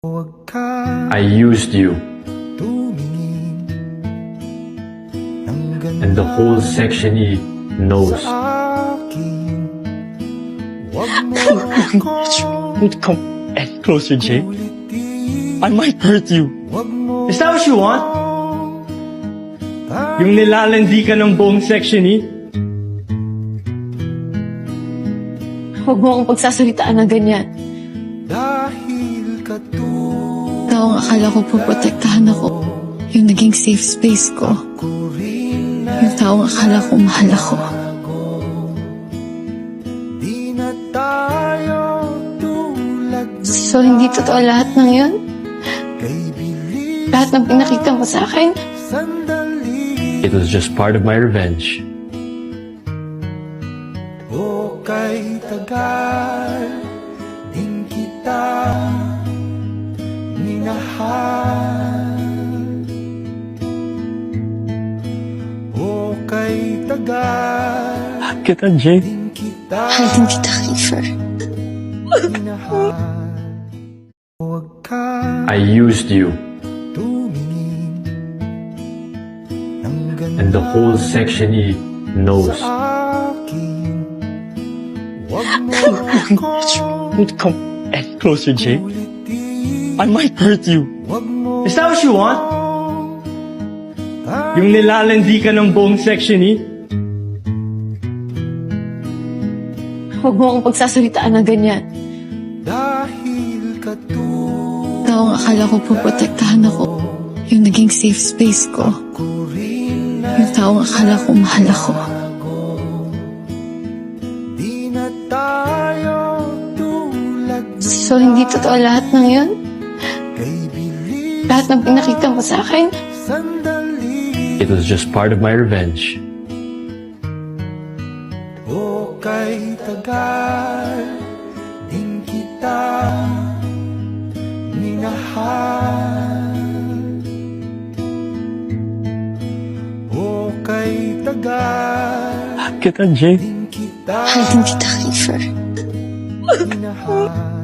I used you, and the whole Section E knows. Don't come any closer, Jay. I might hurt you. Is that what you want? Yung nilalandi ka ng buong Section E? Huwag mo akong pagsasalitaan ng ganyan. Taong akala ko poprotektahan ako. Yung naging safe space ko. Yung taong akala ko mahal ako. So, hindi totoo lahat ng yun? Lahat ng pinakita mo sa akin? It was just part of my revenge. Kay tagal din kita minahal. Kay tagal Kita, Jay. din kita Mahal din kita, Kiefer. minahal. Huwag ka I used you, tumingin ng ganda and the whole Section E knows. sa akin. Huwag mo akong Don't come any closer, Jay. ulitin. I might hurt you. Huwag mo Is that what you want? Yung nilalandi ka ng buong Section E? Huwag mo akong pagsasalitaan ng ganyan. dahil katulad Taong akala ko poprotektahan ako. Yung naging safe space ko. ko rin na Yung taong akala ko mahal ako. di na tayo tulad So, hindi totoo lahat ng yun? kay bilis Lahat ng pinakita mo sa akin? sandali. It was just part of my revenge. Kay tagal din kita minahal. Kay tagal Kita, Jay. din kita Mahal din kita, Kiefer. minahal.